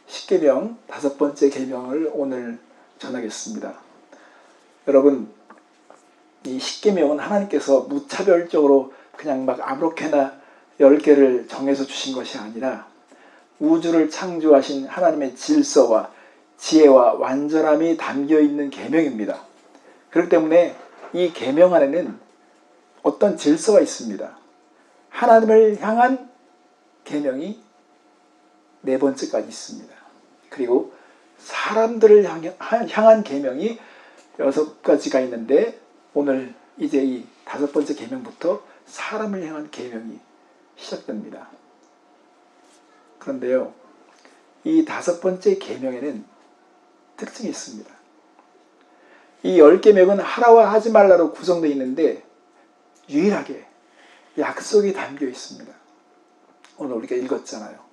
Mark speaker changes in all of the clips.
Speaker 1: 십계명 5번째 계명을 오늘 전하겠습니다. 여러분, 이 십계명은 하나님께서 무차별적으로 그냥 막 아무렇게나 10개를 정해서 주신 것이 아니라 우주를 창조하신 하나님의 질서와 지혜와 완전함이 담겨있는 계명입니다. 그렇기 때문에 이 계명 안에는 어떤 질서가 있습니다. 하나님을 향한 계명이 4번째까지 있습니다. 그리고 사람들을 향한 계명이 6가지가 있는데 오늘 이제 이 5번째 계명부터 사람을 향한 계명이 시작됩니다. 그런데요, 이 5번째 계명에는 특징이 있습니다. 이 10계명은 하라와 하지 말라로 구성되어 있는데 유일하게 약속이 담겨 있습니다. 오늘 우리가 읽었잖아요.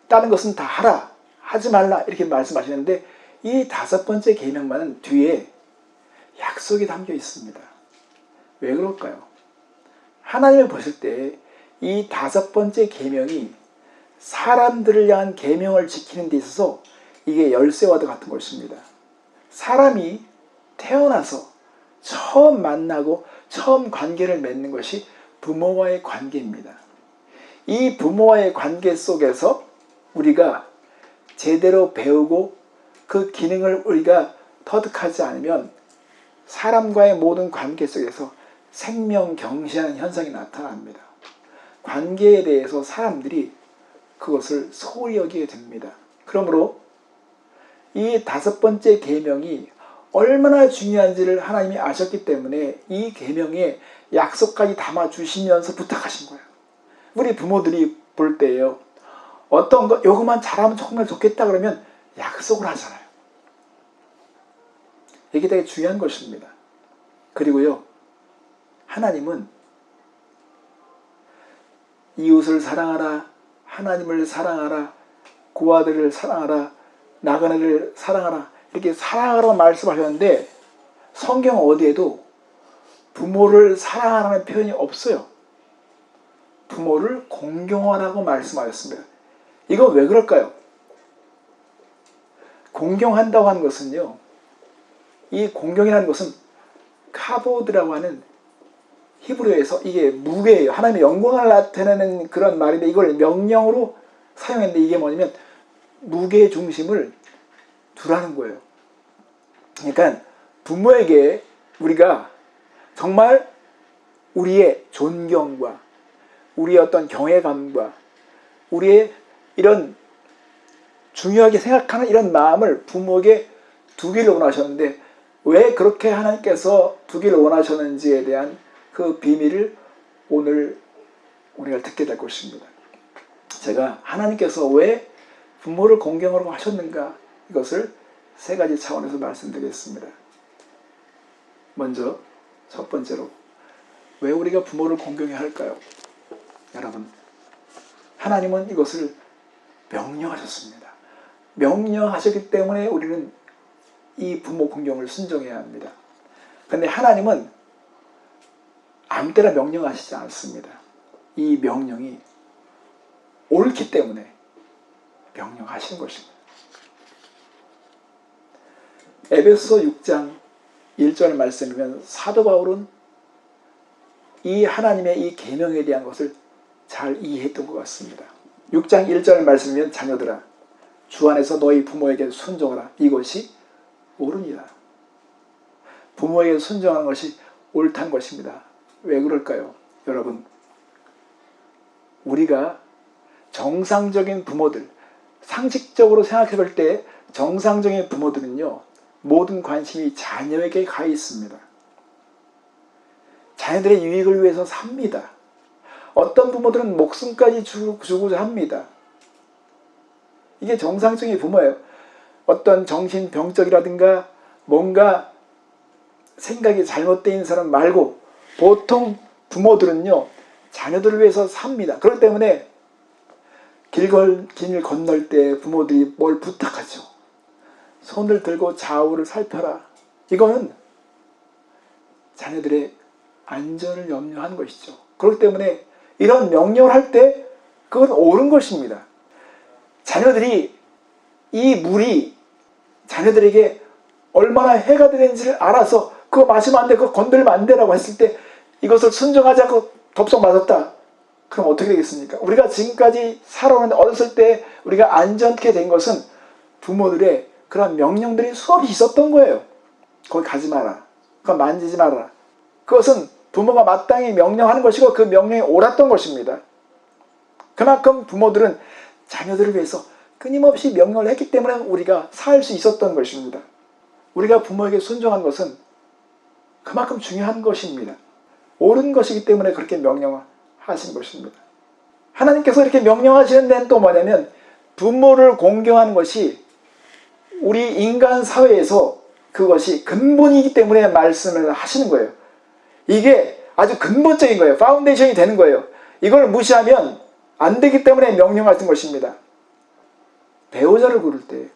Speaker 1: 다른 것은 다 하라, 하지 말라 이렇게 말씀하시는데 이 5번째 계명만은 뒤에 약속이 담겨 있습니다. 왜 그럴까요? 하나님을 보실 때 이 5번째 계명이 사람들을 향한 계명을 지키는 데 있어서 이게 열쇠와도 같은 것입니다. 사람이 태어나서 처음 만나고 처음 관계를 맺는 것이 부모와의 관계입니다. 이 부모와의 관계 속에서 우리가 제대로 배우고 그 기능을 우리가 터득하지 않으면 사람과의 모든 관계 속에서 생명경시하는 현상이 나타납니다. 관계에 대해서 사람들이 그것을 소홀히 여기게 됩니다. 그러므로 이 5번째 계명이 얼마나 중요한지를 하나님이 아셨기 때문에 이 계명에 약속까지 담아주시면서 부탁하신 거예요. 우리 부모들이 볼 때예요. 어떤 거 요것만 잘하면 정말 좋겠다 그러면 약속을 하잖아요. 이게 되게 중요한 것입니다. 그리고요, 하나님은 이웃을 사랑하라, 하나님을 사랑하라, 고아들을 사랑하라, 나그네를 사랑하라 이렇게 사랑하라고 말씀하셨는데 성경 어디에도 부모를 사랑하라는 표현이 없어요. 부모를 공경하라고 말씀하셨습니다. 이건 왜 그럴까요? 공경한다고 하는 것은요, 이 공경이라는 것은 카보드라고 하는 히브리어에서 이게 무게예요. 하나님의 영광을 나타내는 그런 말인데 이걸 명령으로 사용했는데 이게 뭐냐면 무게 중심을 두라는 거예요. 그러니까 부모에게 우리가 정말 우리의 존경과 우리의 어떤 경외감과 우리의 이런 중요하게 생각하는 이런 마음을 부모에게 두기를 원하셨는데 왜 그렇게 하나님께서 두기를 원하셨는지에 대한 그 비밀을 오늘 우리가 듣게 될 것입니다. 제가 하나님께서 왜 부모를 공경하라고 하셨는가 이것을 3가지 차원에서 말씀드리겠습니다. 먼저 첫 번째로 왜 우리가 부모를 공경해야 할까요? 여러분, 하나님은 이것을 명령하셨습니다. 명령하셨기 때문에 우리는 이 부모 공경을 순종해야 합니다. 그런데 하나님은 아무 때나 명령하시지 않습니다. 이 명령이 옳기 때문에 명령하신 것입니다. 에베소 6장 1절 말씀이면 사도 바울은 이 하나님의 이 계명에 대한 것을 잘 이해했던 것 같습니다. 6장 1절 말씀이면 자녀들아 주 안에서 너희 부모에게 순종하라. 이것이 옳으니라. 부모에게 순종하는 것이 옳다는 것입니다. 왜 그럴까요? 여러분, 우리가 정상적인 부모들, 상식적으로 생각해 볼 때 정상적인 부모들은요, 모든 관심이 자녀에게 가 있습니다. 자녀들의 유익을 위해서 삽니다. 어떤 부모들은 목숨까지 주고자 합니다. 이게 정상적인 부모예요. 어떤 정신병적이라든가 뭔가 생각이 잘못되어 있는 사람 말고 보통 부모들은요, 자녀들을 위해서 삽니다. 그렇기 때문에 길 건널 때 부모들이 뭘 부탁하죠. 손을 들고 좌우를 살펴라. 이거는 자녀들의 안전을 염려하는 것이죠. 그렇기 때문에 이런 명령을 할 때 그건 옳은 것입니다. 자녀들이 이 물이 자녀들에게 얼마나 해가 되는지를 알아서 그거 마시면 안 돼, 그거 건들면 안 되라고 했을 때 이것을 순종하지 않고 덥석 맞았다. 그럼 어떻게 되겠습니까? 우리가 지금까지 살아오는데 어렸을 때 우리가 안전케 된 것은 부모들의 그런 명령들이 수없이 있었던 거예요. 거기 가지 마라. 그거 만지지 마라. 그것은 부모가 마땅히 명령하는 것이고 그 명령이 옳았던 것입니다. 그만큼 부모들은 자녀들을 위해서 끊임없이 명령을 했기 때문에 우리가 살 수 있었던 것입니다. 우리가 부모에게 순종한 것은 그만큼 중요한 것입니다. 옳은 것이기 때문에 그렇게 명령하신 것입니다. 하나님께서 이렇게 명령하시는 데는 또 뭐냐면 부모를 공경하는 것이 우리 인간 사회에서 그것이 근본이기 때문에 말씀을 하시는 거예요. 이게 아주 근본적인 거예요. 파운데이션이 되는 거예요. 이걸 무시하면 안 되기 때문에 명령하신 것입니다. 배우자를 고를 때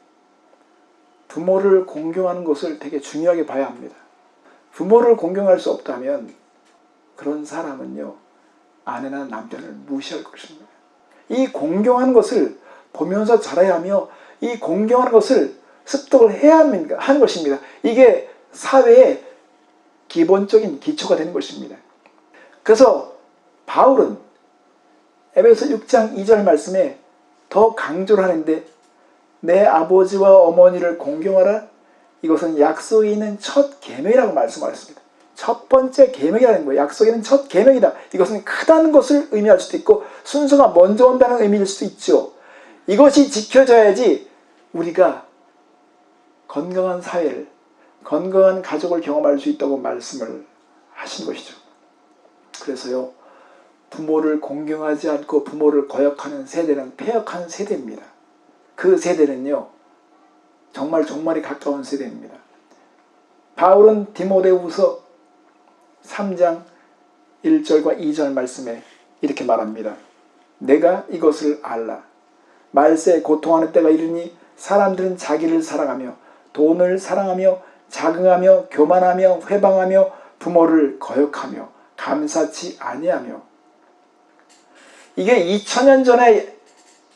Speaker 1: 부모를 공경하는 것을 되게 중요하게 봐야 합니다. 부모를 공경할 수 없다면 그런 사람은요, 아내나 남편을 무시할 것입니다. 이 공경하는 것을 보면서 자라야 하며 이 공경하는 것을 습득을 해야 하는 것입니다. 이게 사회의 기본적인 기초가 되는 것입니다. 그래서 바울은 에베소 6장 2절 말씀에 더 강조를 하는데 내 아버지와 어머니를 공경하라. 이것은 약속에 있는 첫 계명이라고 말씀하셨습니다. 첫 번째 계명이라는 거예요. 약속에 있는 첫 계명이다. 이것은 크다는 것을 의미할 수도 있고 순서가 먼저 온다는 의미일 수도 있죠. 이것이 지켜져야지 우리가 건강한 사회를, 건강한 가족을 경험할 수 있다고 말씀을 하신 것이죠. 그래서요, 부모를 공경하지 않고 부모를 거역하는 세대는 패역한 세대입니다. 그 세대는요, 정말이 가까운 세대입니다. 바울은 디모데후서 3장 1절과 2절 말씀에 이렇게 말합니다. 내가 이것을 알라. 말세에 고통하는 때가 이르니 사람들은 자기를 사랑하며 돈을 사랑하며 자긍하며 교만하며 회방하며 부모를 거역하며 감사치 아니하며. 이게 2000년 전에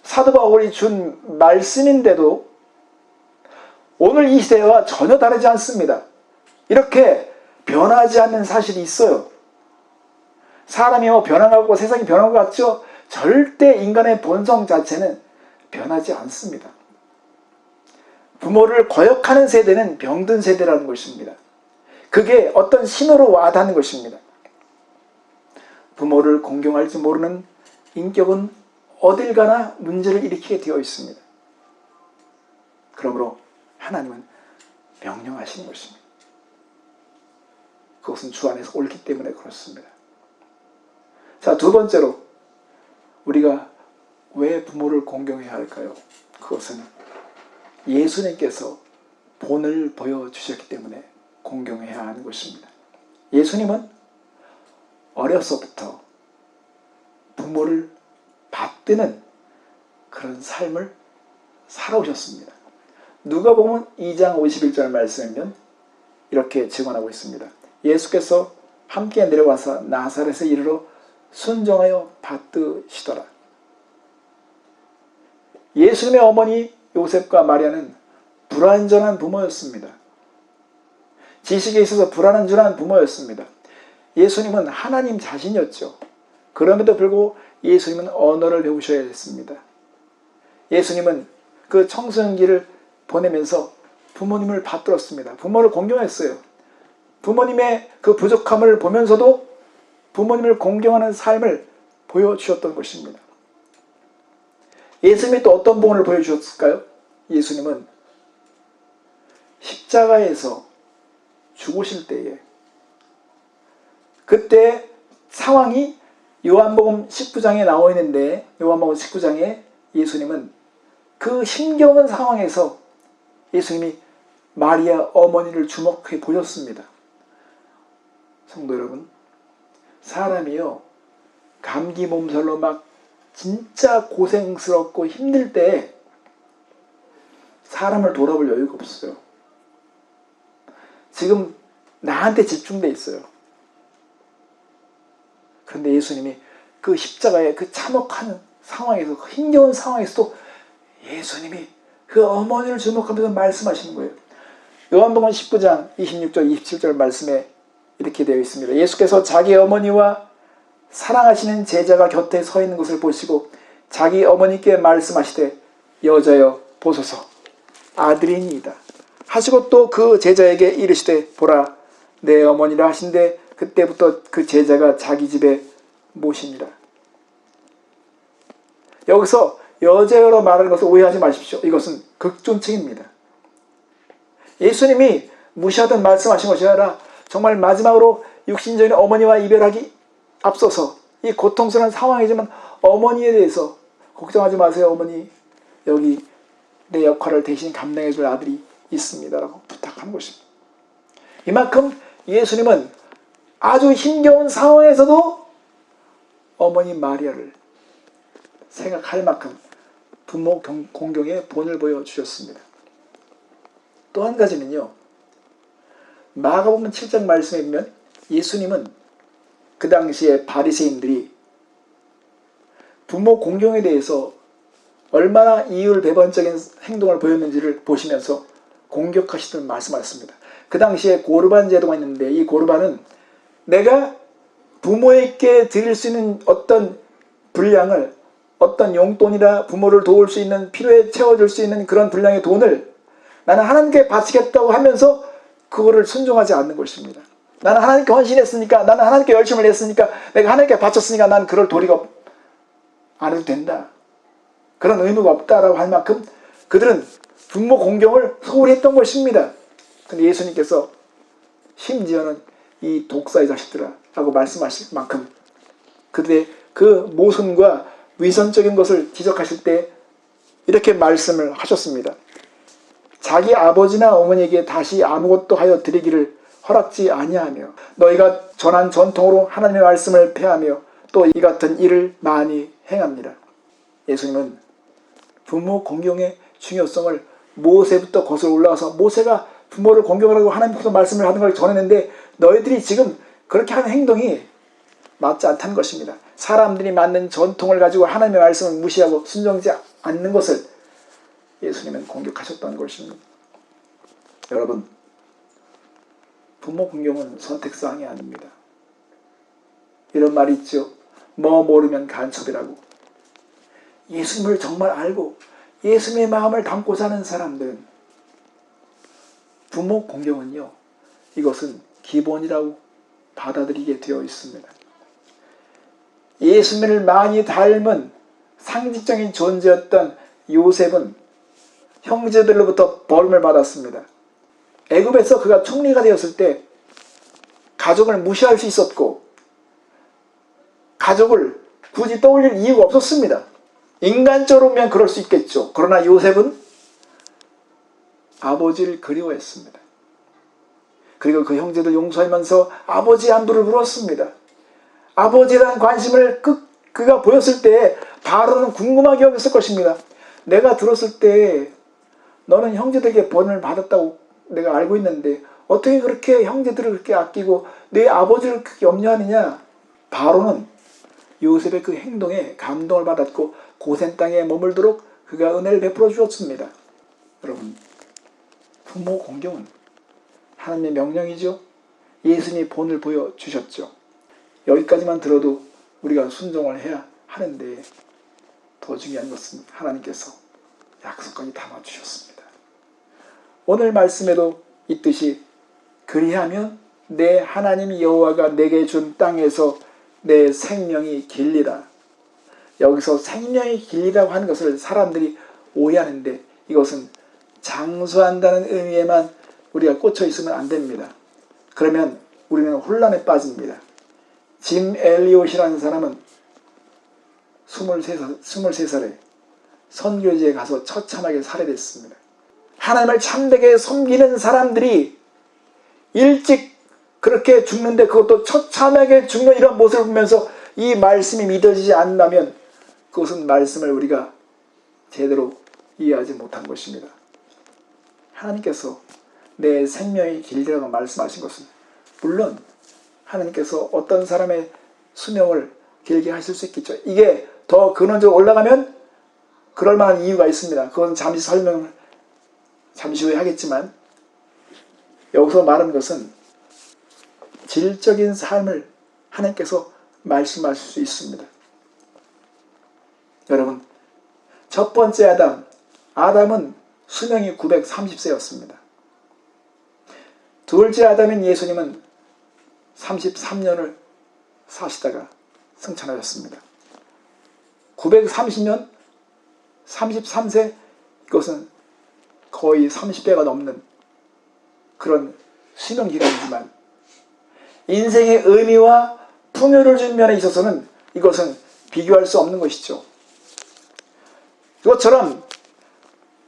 Speaker 1: 사도 바울이 준 말씀인데도 오늘 이 시대와 전혀 다르지 않습니다. 이렇게 변하지 않는 사실이 있어요. 사람이 변화하고 세상이 변한 것 같죠? 절대 인간의 본성 자체는 변하지 않습니다. 부모를 거역하는 세대는 병든 세대라는 것입니다. 그게 어떤 신호로 와닿는 것입니다. 부모를 공경할지 모르는 인격은 어딜 가나 문제를 일으키게 되어 있습니다. 그러므로 하나님은 명령하시는 것입니다. 그것은 주 안에서 옳기 때문에 그렇습니다. 자, 두 번째로 우리가 왜 부모를 공경해야 할까요? 그것은 예수님께서 본을 보여주셨기 때문에 공경해야 하는 것입니다. 예수님은 어려서부터 부모를 받드는 그런 삶을 살아오셨습니다. 누가복음 2장 51절 말씀이면 이렇게 증언하고 있습니다. 예수께서 함께 내려와서 나사렛에 이르러 순종하여 받드시더라. 예수님의 어머니 요셉과 마리아는 불완전한 부모였습니다. 지식에 있어서 불완전한 부모였습니다. 예수님은 하나님 자신이었죠. 그럼에도 불구하고 예수님은 언어를 배우셔야 했습니다. 예수님은 그 청소년기를 보내면서 부모님을 받들었습니다. 부모를 공경했어요. 부모님의 그 부족함을 보면서도 부모님을 공경하는 삶을 보여주셨던 것입니다. 예수님이 또 어떤 본을 보여주셨을까요? 예수님은 십자가에서 죽으실 때에 그때 상황이 요한복음 19장에 나와 있는데 요한복음 19장에 예수님은 그 힘겨운 상황에서 예수님이 마리아 어머니를 주목해 보셨습니다. 성도 여러분, 사람이요 감기 몸살로 막 진짜 고생스럽고 힘들 때 사람을 돌아볼 여유가 없어요. 지금 나한테 집중돼 있어요. 그런데 예수님이 그 십자가의 그 참혹한 상황에서, 그 힘겨운 상황에서도 예수님이 그 어머니를 주목하면서 말씀하시는 거예요. 요한복음 19장 26절 27절 말씀에 이렇게 되어 있습니다. 예수께서 자기 어머니와 사랑하시는 제자가 곁에 서 있는 것을 보시고 자기 어머니께 말씀하시되 여자여 보소서 아들이니이다 하시고 또 그 제자에게 이르시되 보라 내 어머니라 하신데 그때부터 그 제자가 자기 집에 모십니다. 여기서 여자여로 말하는 것을 오해하지 마십시오. 이것은 극존칭입니다. 예수님이 무시하던 말씀하신 것이 아니라 정말 마지막으로 육신적인 어머니와 이별하기 앞서서 이 고통스러운 상황이지만 어머니에 대해서 걱정하지 마세요. 어머니 여기 내 역할을 대신 감당해 줄 아들이 있습니다 라고 부탁한 것입니다. 이만큼 예수님은 아주 힘겨운 상황에서도 어머니 마리아를 생각할 만큼 부모 공경에 본을 보여주셨습니다. 또 한 가지는요. 마가복음 7장 말씀에 보면 예수님은 그 당시에 바리새인들이 부모 공경에 대해서 얼마나 이율배반적인 행동을 보였는지를 보시면서 공격하시던 말씀하셨습니다. 그 당시에 고르반 제도가 있는데 이 고르반은 내가 부모에게 드릴 수 있는 어떤 분량을 어떤 용돈이라 부모를 도울 수 있는 필요에 채워줄 수 있는 그런 분량의 돈을 나는 하나님께 바치겠다고 하면서 그거를 순종하지 않는 것입니다. 나는 하나님께 헌신했으니까 나는 하나님께 열심을 했으니까 내가 하나님께 바쳤으니까 나는 그럴 도리가 안 해도 된다. 그런 의무가 없다라고 할 만큼 그들은 부모 공경을 소홀히 했던 것입니다. 근데 예수님께서 심지어는 이 독사의 자식들아 라고 말씀하실 만큼 그들의 그 모순과 위선적인 것을 지적하실 때 이렇게 말씀을 하셨습니다. 자기 아버지나 어머니에게 다시 아무것도 하여 드리기를 허락지 아니하며 너희가 전한 전통으로 하나님의 말씀을 폐하며 또 이 같은 일을 많이 행합니다. 예수님은 부모 공경의 중요성을 모세부터 거슬러 올라가서 모세가 부모를 공경하라고 하나님께서 말씀을 하는 걸 전했는데 너희들이 지금 그렇게 하는 행동이 맞지 않다는 것입니다. 사람들이 만든 전통을 가지고 하나님의 말씀을 무시하고 순종하지 않는 것을 예수님은 공격하셨다는 것입니다. 여러분, 부모 공경은 선택사항이 아닙니다. 이런 말이 있죠. 뭐 모르면 간첩이라고. 예수님을 정말 알고 예수님의 마음을 담고 사는 사람들은 부모 공경은요. 이것은 기본이라고 받아들이게 되어 있습니다. 예수님을 많이 닮은 상징적인 존재였던 요셉은 형제들로부터 벌을 받았습니다. 애굽에서 그가 총리가 되었을 때 가족을 무시할 수 있었고 가족을 굳이 떠올릴 이유가 없었습니다. 인간적으로 보면 그럴 수 있겠죠. 그러나 요셉은 아버지를 그리워했습니다. 그리고 그 형제들 용서하면서 아버지의 안부를 물었습니다. 아버지에 대한 관심을 그가 보였을 때 바로는 궁금하게 여겼을 것입니다. 내가 들었을 때 너는 형제들에게 번을 받았다고 내가 알고 있는데 어떻게 그렇게 형제들을 그렇게 아끼고 내 아버지를 그렇게 염려하느냐. 바로는 요셉의 그 행동에 감동을 받았고 고센 땅에 머물도록 그가 은혜를 베풀어 주었습니다. 여러분, 부모 공경은 하나님의 명령이죠. 예수님이 본을 보여주셨죠. 여기까지만 들어도 우리가 순종을 해야 하는데 더 중요한 것은 하나님께서 약속까지 담아주셨습니다. 오늘 말씀에도 있듯이 그리하면 내 하나님 여호와가 내게 준 땅에서 내 생명이 길리라. 여기서 생명이 길리라고 하는 것을 사람들이 오해하는데 이것은 장수한다는 의미에만 우리가 꽂혀 있으면 안 됩니다. 그러면 우리는 혼란에 빠집니다. 짐 엘리엇이라는 사람은 23살에 선교지에 가서 처참하게 살해됐습니다. 하나님을 참되게 섬기는 사람들이 일찍 그렇게 죽는데 그것도 처참하게 죽는 이런 모습을 보면서 이 말씀이 믿어지지 않는다면 그것은 말씀을 우리가 제대로 이해하지 못한 것입니다. 하나님께서 내 생명이 길리라고 말씀하신 것은 물론 하나님께서 어떤 사람의 수명을 길게 하실 수 있겠죠. 이게 더 근원적으로 올라가면 그럴 만한 이유가 있습니다. 그건 잠시 후에 하겠지만, 여기서 말하는 것은 질적인 삶을 하나님께서 말씀하실 수 있습니다. 여러분, 첫 번째 아담은 수명이 930세였습니다. 둘째 아담인 예수님은 33년을 사시다가 승천하셨습니다. 930년, 33세, 이것은 거의 30배가 넘는 그런 수명기간이지만 인생의 의미와 풍요를 준 면에 있어서는 이것은 비교할 수 없는 것이죠. 이것처럼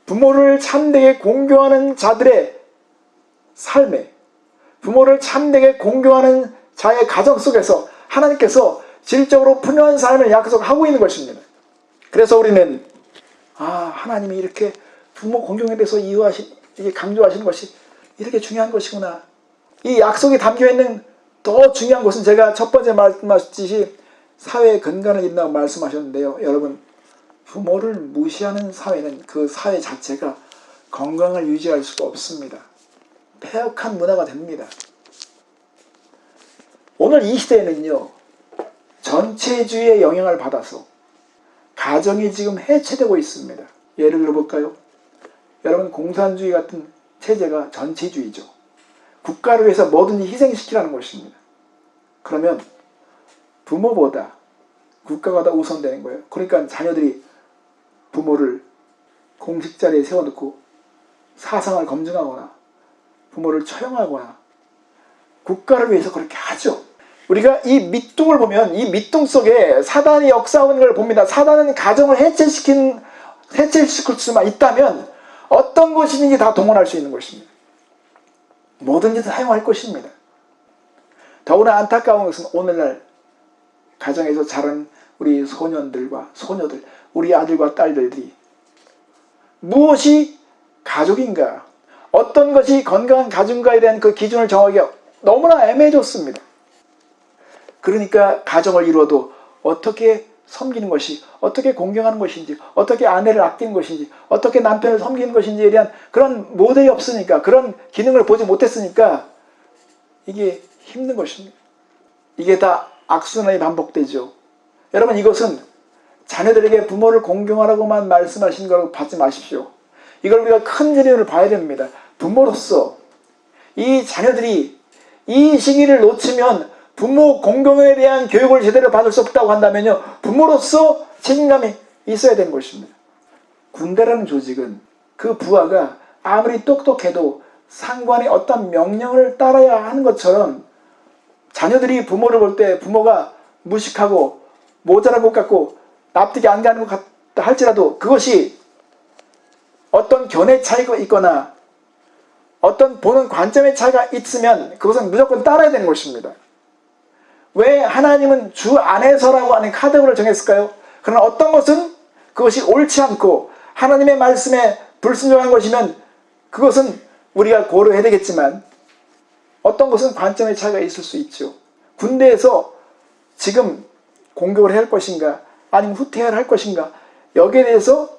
Speaker 1: 부모를 참되게 공경하는 자들의 삶에, 부모를 참되게 공경하는 자의 가정 속에서 하나님께서 질적으로 풍요한 삶을 약속하고 있는 것입니다. 그래서 우리는 하나님이 이렇게 부모 공경에 대해서 이게 강조하시는 것이 이렇게 중요한 것이구나. 이 약속이 담겨있는 더 중요한 것은 제가 첫 번째 말씀하셨듯이 사회의 근간을 잇는다고 말씀하셨는데요. 여러분, 부모를 무시하는 사회는 그 사회 자체가 건강을 유지할 수가 없습니다. 폐역한 문화가 됩니다. 오늘 이 시대에는요, 전체주의의 영향을 받아서 가정이 지금 해체되고 있습니다. 예를 들어볼까요? 여러분, 공산주의 같은 체제가 전체주의죠. 국가를 위해서 뭐든지 희생시키라는 것입니다. 그러면 부모보다 국가가 더 우선되는 거예요. 그러니까 자녀들이 부모를 공식 자리에 세워놓고 사상을 검증하거나 부모를 처형하거나 국가를 위해서 그렇게 하죠. 우리가 이 밑둥을 보면 이 밑둥 속에 사단이 역사하는 걸 봅니다. 사단은 가정을 해체시킬 수만 있다면 어떤 것이든지 다 동원할 수 있는 것입니다. 뭐든지 다 사용할 것입니다. 더구나 안타까운 것은 오늘날 가정에서 자란 우리 소년들과 소녀들, 우리 아들과 딸들이 무엇이 가족인가, 어떤 것이 건강한 가정가에 대한 그 기준을 정하기가 너무나 애매해졌습니다. 그러니까 가정을 이루어도 어떻게 섬기는 것이, 어떻게 공경하는 것인지, 어떻게 아내를 아끼는 것인지, 어떻게 남편을 섬기는 것인지에 대한 그런 모델이 없으니까, 그런 기능을 보지 못했으니까 이게 힘든 것입니다. 이게 다 악순환이 반복되죠. 여러분, 이것은 자녀들에게 부모를 공경하라고만 말씀하신 거라고 받지 마십시오. 이걸 우리가 큰 그림을 봐야 됩니다. 부모로서 이 자녀들이 이 시기를 놓치면 부모 공경에 대한 교육을 제대로 받을 수 없다고 한다면요, 부모로서 책임감이 있어야 되는 것입니다. 군대라는 조직은 그 부하가 아무리 똑똑해도 상관의 어떤 명령을 따라야 하는 것처럼 자녀들이 부모를 볼 때 부모가 무식하고 모자란 것 같고 납득이 안 가는 것 같다 할지라도 그것이 어떤 견해 차이가 있거나 어떤 보는 관점의 차이가 있으면 그것은 무조건 따라야 되는 것입니다. 왜 하나님은 주 안에서라고 하는 카테고리를 정했을까요? 그러나 어떤 것은 그것이 옳지 않고 하나님의 말씀에 불순종한 것이면 그것은 우리가 고려해야 되겠지만 어떤 것은 관점의 차이가 있을 수 있죠. 군대에서 지금 공격을 해야 할 것인가 아니면 후퇴해야 할 것인가, 여기에 대해서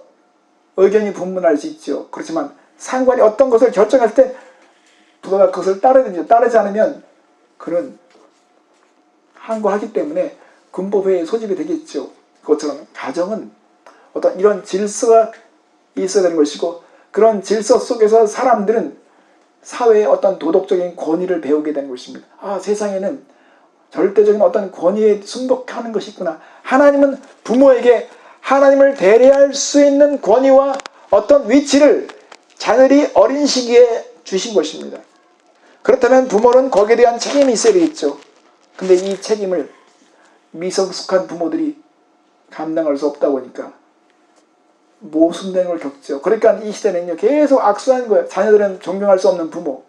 Speaker 1: 의견이 분분할 수 있죠. 그렇지만 상관이 어떤 것을 결정할 때 부하가 그것을 따르야 되죠. 따르지 않으면 그는 항거하기 때문에 군법회의에 소집이 되겠죠. 그것처럼 가정은 어떤 이런 질서가 있어야 되는 것이고, 그런 질서 속에서 사람들은 사회의 어떤 도덕적인 권위를 배우게 되는 것입니다. 세상에는 절대적인 어떤 권위에 순복하는 것이 있구나. 하나님은 부모에게 하나님을 대리할 수 있는 권위와 어떤 위치를 자녀들이 어린 시기에 주신 것입니다. 그렇다면 부모는 거기에 대한 책임이 있어야 되겠죠. 근데 이 책임을 미성숙한 부모들이 감당할 수 없다 보니까 모순되는 걸 겪죠. 그러니까 이 시대는요, 계속 악순환인 거예요. 자녀들은 존경할 수 없는 부모.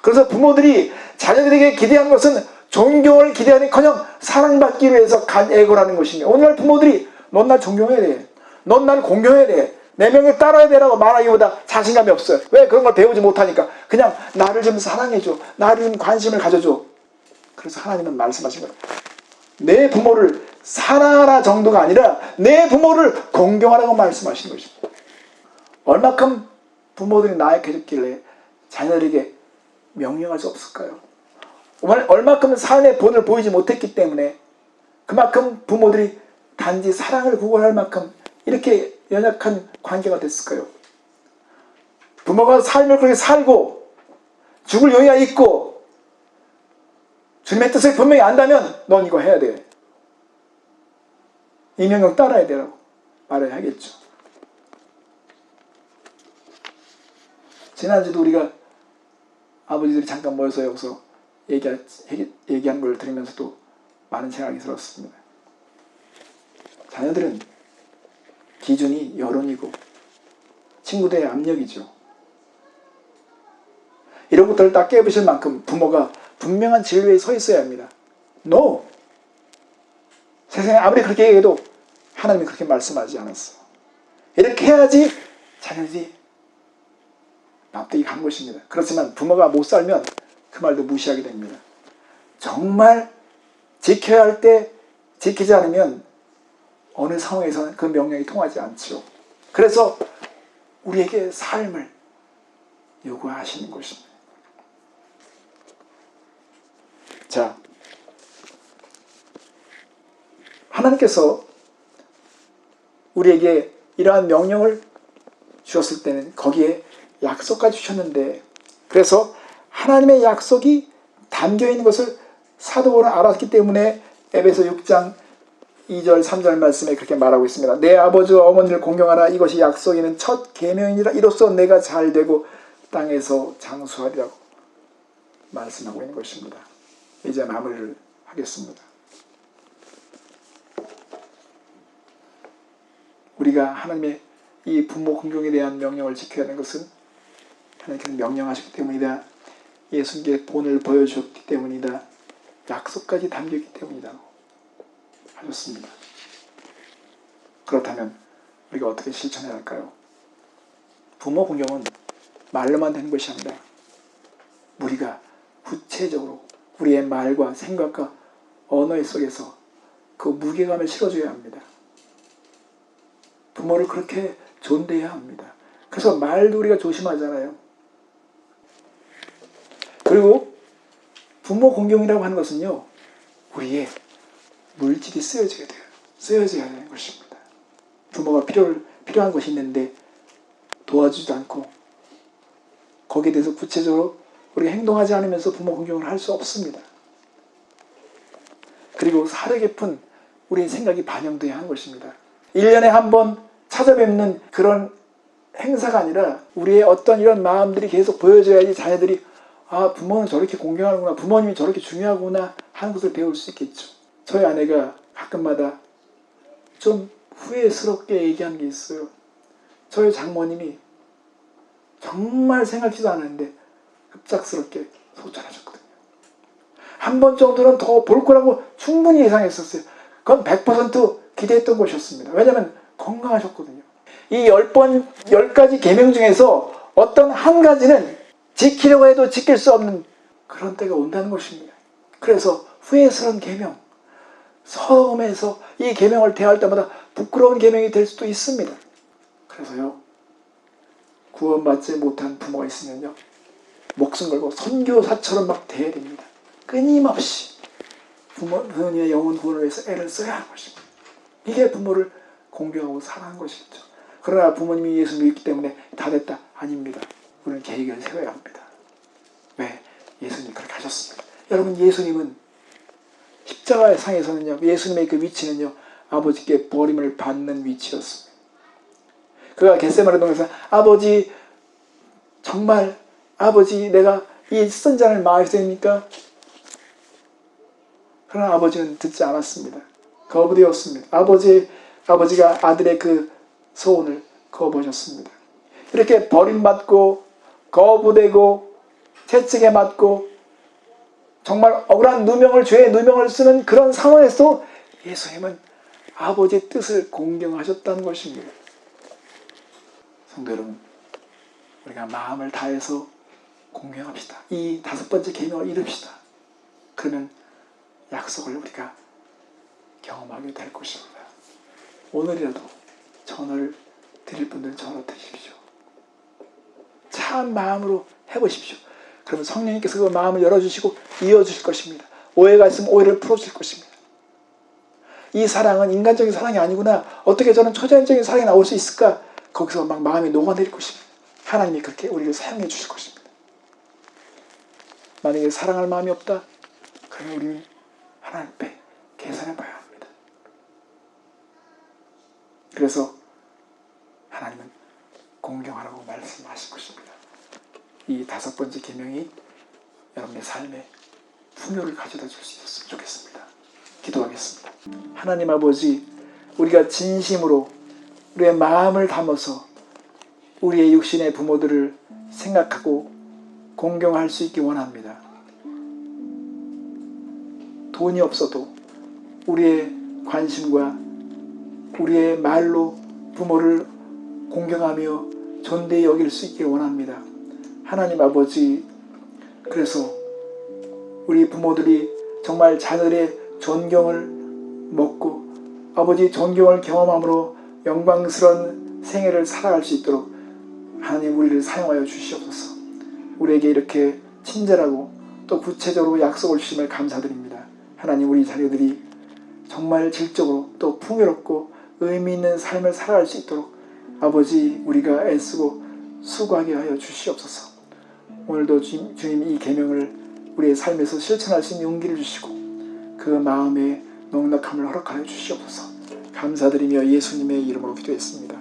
Speaker 1: 그래서 부모들이 자녀들에게 기대하는 것은 존경을 기대하니커녕 사랑받기 위해서 간애고라는 것입니다. 오늘날 부모들이 넌 날 존경해야 돼, 넌 날 공경해야 돼, 내 명에 따라야 되라고 말하기보다 자신감이 없어요. 왜? 그런 걸 배우지 못하니까. 그냥 나를 좀 사랑해줘, 나를 좀 관심을 가져줘. 그래서 하나님은 말씀하신 거예요. 내 부모를 사랑하라 정도가 아니라 내 부모를 공경하라고 말씀하시는 것입니다. 얼마큼 부모들이 나약해졌길래 자녀들에게 명령할 수 없을까요? 얼마큼 삶의 본을 보이지 못했기 때문에 그만큼 부모들이 단지 사랑을 구걸할 만큼 이렇게 연약한 관계가 됐을까요? 부모가 삶을 그렇게 살고 죽을 용의가 있고 주님의 뜻을 분명히 안다면 넌 이거 해야 돼. 이 명령 따라야 되라고 말을 하겠죠. 지난주도 우리가 아버지들이 잠깐 모여서 여기서 얘기한 걸 들으면서도 많은 생각이 들었습니다. 자녀들은 기준이 여론이고 친구들의 압력이죠. 이런 것들을 다 깨부실 만큼 부모가 분명한 진리에 서 있어야 합니다. No! 세상에 아무리 그렇게 얘기해도 하나님이 그렇게 말씀하지 않았어. 이렇게 해야지 자녀들이 납득이 간 것입니다. 그렇지만 부모가 못 살면 그 말도 무시하게 됩니다. 정말 지켜야 할 때 지키지 않으면 어느 상황에서는 그 명령이 통하지 않죠. 그래서 우리에게 삶을 요구하시는 것입니다. 자, 하나님께서 우리에게 이러한 명령을 주셨을 때는 거기에 약속까지 주셨는데, 그래서 하나님의 약속이 담겨있는 것을 사도 바울은 알았기 때문에 에베소 6장 2절 3절 말씀에 그렇게 말하고 있습니다. 내 아버지와 어머니를 공경하라. 이것이 약속이 있는 첫 계명이니라. 이로써 내가 잘되고 땅에서 장수하리라고 말씀하고 있는 것입니다. 이제 마무리를 하겠습니다. 우리가 하나님의 이 부모 공경에 대한 명령을 지켜야 하는 것은 하나님께서 명령하셨기 때문이다. 예수님께 본을 보여주셨기 때문이다. 약속까지 담겼기 때문이다 하셨습니다. 그렇다면 우리가 어떻게 실천해야 할까요? 부모 공경은 말로만 되는 것이 아니라 우리가 구체적으로 우리의 말과 생각과 언어 속에서 그 무게감을 실어줘야 합니다. 부모를 그렇게 존대해야 합니다. 그래서 말도 우리가 조심하잖아요. 그리고 부모 공경이라고 하는 것은요, 우리의 물질이 쓰여져야 돼요. 쓰여져야 하는 것입니다. 부모가 필요한 것이 있는데 도와주지도 않고 거기에 대해서 구체적으로 우리가 행동하지 않으면서 부모 공경을 할 수 없습니다. 그리고 사려 깊은 우리의 생각이 반영돼야 하는 것입니다. 1년에 한 번 찾아뵙는 그런 행사가 아니라 우리의 어떤 이런 마음들이 계속 보여져야지 자녀들이 아, 부모는 저렇게 공경하는구나, 부모님이 저렇게 중요하구나 하는 것을 배울 수 있겠죠. 저희 아내가 가끔마다 좀 후회스럽게 얘기한 게 있어요. 저희 장모님이 정말 생각지도 않았는데 급작스럽게 소천하셨거든요. 한 번 정도는 더 볼 거라고 충분히 예상했었어요. 그건 100% 기대했던 것이었습니다. 왜냐하면 건강하셨거든요. 이 10가지 계명 중에서 어떤 한 가지는 지키려고 해도 지킬 수 없는 그런 때가 온다는 것입니다. 그래서 후회스러운 계명, 서러움에서 이 계명을 대할 때마다 부끄러운 계명이 될 수도 있습니다. 그래서요, 구원받지 못한 부모가 있으면요, 목숨 걸고 선교사처럼 막 대해야 됩니다. 끊임없이 부모님의 영혼 구원을 위해서 애를 써야 하는 것입니다. 이게 부모를 공경하고 사랑하는 것이죠. 그러나 부모님이 예수 믿기 때문에 다 됐다? 아닙니다. 우리는 계획을 세워야 합니다. 왜? 예수님이 그렇게 하셨습니다. 여러분, 예수님은 십자가의 상에서는요, 예수님의 그 위치는요, 아버지께 버림을 받는 위치였습니다. 그가 겟세마네 동에서 아버지, 정말 아버지, 내가 이 쓴 잔을 마셔도 됩니까? 그러나 아버지는 듣지 않았습니다. 거부되었습니다. 아버지가 아들의 그 소원을 거부하셨습니다. 이렇게 버림받고 거부되고 채찍에 맞고 정말 억울한 누명을, 죄의 누명을 쓰는 그런 상황에서 예수님은 아버지의 뜻을 공경하셨다는 것입니다. 성도 여러분, 우리가 마음을 다해서 공경합시다. 이 5번째 계명을 이룹시다. 그러면 약속을 우리가 경험하게 될 것입니다. 오늘이라도 전화를 드릴 분들 전화 드리십시오. 참 마음으로 해보십시오. 그러면 성령님께서 그 마음을 열어주시고 이어주실 것입니다. 오해가 있으면 오해를 풀어주실 것입니다. 이 사랑은 인간적인 사랑이 아니구나. 어떻게 저는 초자연적인 사랑이 나올 수 있을까? 거기서 막 마음이 녹아내릴 것입니다. 하나님이 그렇게 우리를 사용해 주실 것입니다. 만약에 사랑할 마음이 없다? 그러면 우리는 하나님 앞에 계산해 봐야 합니다. 그래서 하나님은 공경하라고 말씀하신 것입니다. 이 5번째 계명이 여러분의 삶에 풍요를 가져다 줄 수 있었으면 좋겠습니다. 기도하겠습니다. 하나님 아버지, 우리가 진심으로 우리의 마음을 담아서 우리의 육신의 부모들을 생각하고 공경할 수 있기 원합니다. 돈이 없어도 우리의 관심과 우리의 말로 부모를 공경하며 존대히 여길 수 있기를 원합니다. 하나님 아버지, 그래서 우리 부모들이 정말 자녀의 존경을 먹고 아버지 존경을 경험함으로 영광스러운 생애를 살아갈 수 있도록 하나님 우리를 사용하여 주시옵소서. 우리에게 이렇게 친절하고 또 구체적으로 약속을 주심을 감사드립니다. 하나님, 우리 자녀들이 정말 질적으로 또 풍요롭고 의미 있는 삶을 살아갈 수 있도록 아버지 우리가 애쓰고 수고하게 하여 주시옵소서. 오늘도 주님 이 계명을 우리의 삶에서 실천할 수 있는 용기를 주시고 그 마음에 넉넉함을 허락하여 주시옵소서. 감사드리며 예수님의 이름으로 기도했습니다.